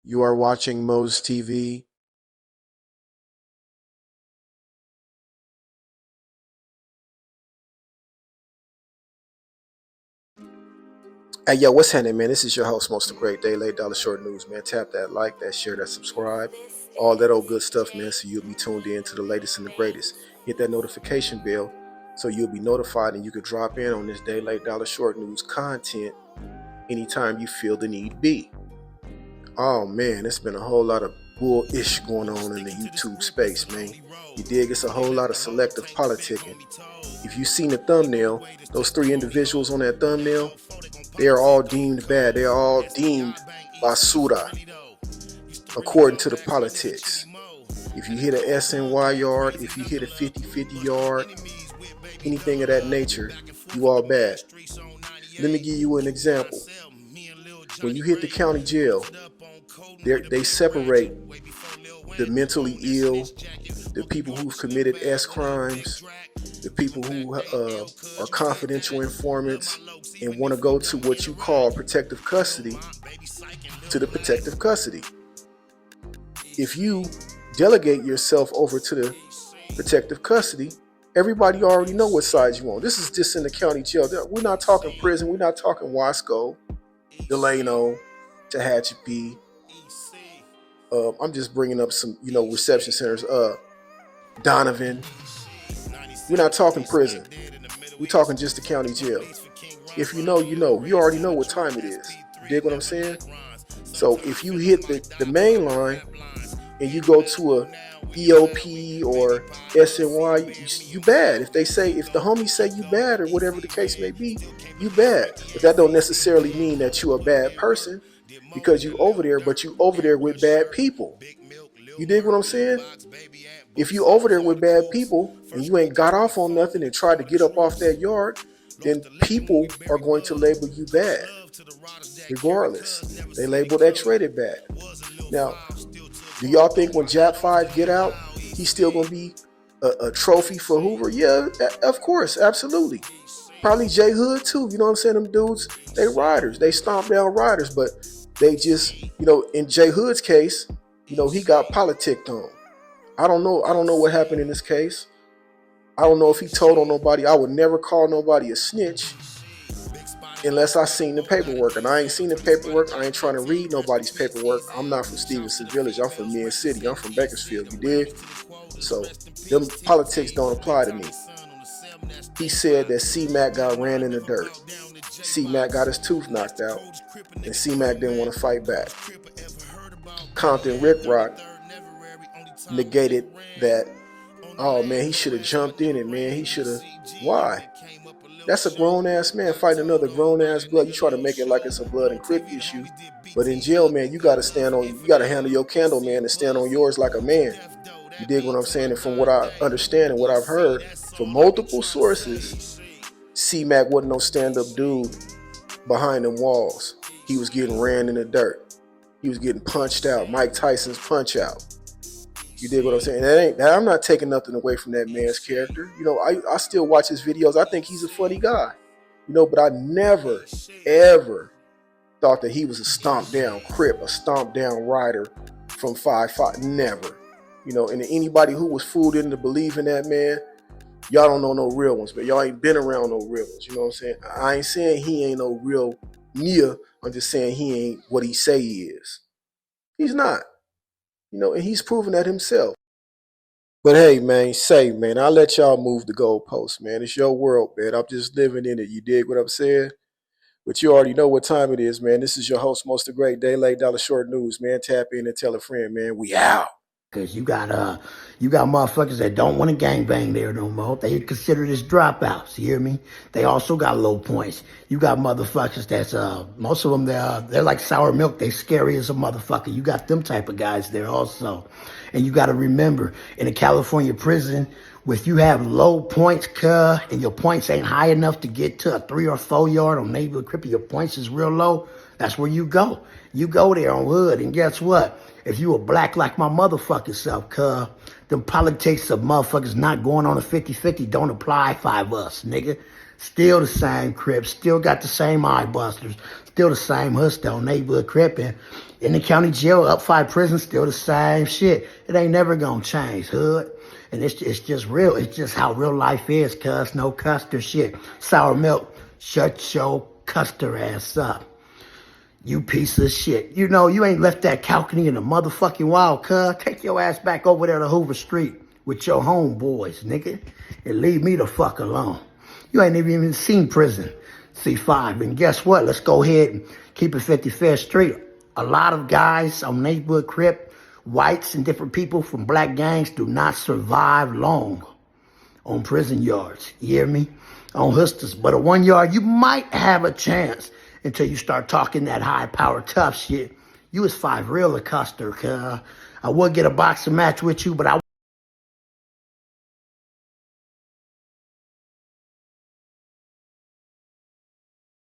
You are watching Mo's TV. Hey, yo, what's happening, man? This is your host, Most Great Day, Late Dollar Short News, man. Tap that like, that share, that subscribe, all that old good stuff, man, so you'll be tuned in to the latest and the greatest. Hit that notification bell so you'll be notified and you can drop in on this Day Late Dollar Short News content anytime you feel the need be. Oh, man, it's been a whole lot of bullish going on in the YouTube space, man. You dig? It's a whole lot of selective politicking. If you've seen the thumbnail, those three individuals on that thumbnail, they are all deemed bad. They are all deemed basura, according to the politics. If you hit a SNY yard, if you hit a 50-50 yard, anything of that nature, you all bad. Let me give you an example. When you hit the county jail, they separate the mentally ill, the people who've committed S crimes, the people who are confidential informants and want to go to what you call protective custody, to the protective custody. If you delegate yourself over to the protective custody, everybody already know what side you on. This is just in the county jail. We're not talking prison. We're not talking Wasco, Delano, Tehachapi. I'm just bringing up some, reception centers. Donovan. We're not talking prison. We're talking just the county jail. If you know, you know. You already know what time it is. You dig what I'm saying? So if you hit the main line and you go to a EOP or SNY, you bad. If the homies say you bad or whatever the case may be, you bad. But that don't necessarily mean that you a bad person because you over there, but you over there with bad people. You dig what I'm saying? If you over there with bad people and you ain't got off on nothing and tried to get up off that yard, then people are going to label you bad. Regardless. They labeled X-rated bad. Now, do y'all think when Jap 5 get out, he's still going to be a trophy for Hoover? Yeah, of course, absolutely. Probably J Hood too. You know what I'm saying? Them dudes, they riders. They stomp down riders, but they just, in J Hood's case, he got politicked on. I don't know what happened in this case. I don't know if he told on nobody. I would never call nobody a snitch unless I seen the paperwork. And I ain't seen the paperwork. I ain't trying to read nobody's paperwork. I'm not from Stevenson Village. I'm from Mill City. I'm from Bakersfield. You dig? So them politics don't apply to me. He said that C-Mac got ran in the dirt. C-Mac got his tooth knocked out. And C-Mac didn't want to fight back. Compton Rick Rock negated that. Oh man, he should have jumped in it, man. He should have. Why? That's a grown ass man fighting another grown ass blood. You try to make it like it's a blood and crip issue, but in jail, man, you gotta handle your candle, man, and stand on yours like a man. You dig what I'm saying? And from what I understand and what I've heard from multiple sources, C-Mac wasn't no stand-up dude behind them walls. He was getting ran in the dirt. He was getting punched out. Mike Tyson's punch out. You dig what I'm saying? I'm not taking nothing away from that man's character. I still watch his videos. I think he's a funny guy. But I never, ever thought that he was a stomped down crip, a stomped down rider from 5'5". Never. And anybody who was fooled into believing that, man, y'all don't know no real ones, but y'all ain't been around no real ones. You know what I'm saying? I ain't saying he ain't no real Nia. I'm just saying he ain't what he say he is. He's not. And he's proven that himself. But hey, man, I'll let y'all move the goalposts, man. It's your world, man. I'm just living in it. You dig what I'm saying? But you already know what time it is, man. This is your host, Most of Great Day, Late Dollar Short News, man. Tap in and tell a friend, man. We out. Cause you got motherfuckers that don't want to gangbang there no more. They consider this dropouts. You hear me? They also got low points. You got motherfuckers that's most of them they're like sour milk. They scary as a motherfucker. You got them type of guys there also. And you got to remember, in a California prison, if you have low points, and your points ain't high enough to get to a 3 or 4 yard on neighborhood crip, your points is real low. That's where you go. You go there on hood, and guess what? If you a black like my motherfucking self, them politics of motherfuckers not going on a 50-50 don't apply 5 us, nigga. Still the same crip, still got the same eye busters, still the same hustler on neighborhood cripping. In the county jail, up 5 prison, still the same shit. It ain't never gonna change, hood. And it's just real. It's just how real life is, cuz. No Custer shit. Sour milk, shut your Custer ass up. You piece of shit. You know, you ain't left that balcony in the motherfucking wild, cuz. Take your ass back over there to Hoover Street with your homeboys, nigga. And leave me the fuck alone. You ain't even seen prison, C5. And guess what? Let's go ahead and keep it 55th Street. A lot of guys on neighborhood crip, whites and different people from black gangs do not survive long on prison yards. You hear me? On hustlers. But at 1 yard, you might have a chance until you start talking that high power tough shit. You was 5 real a Custer. I would get a boxing match with you, but I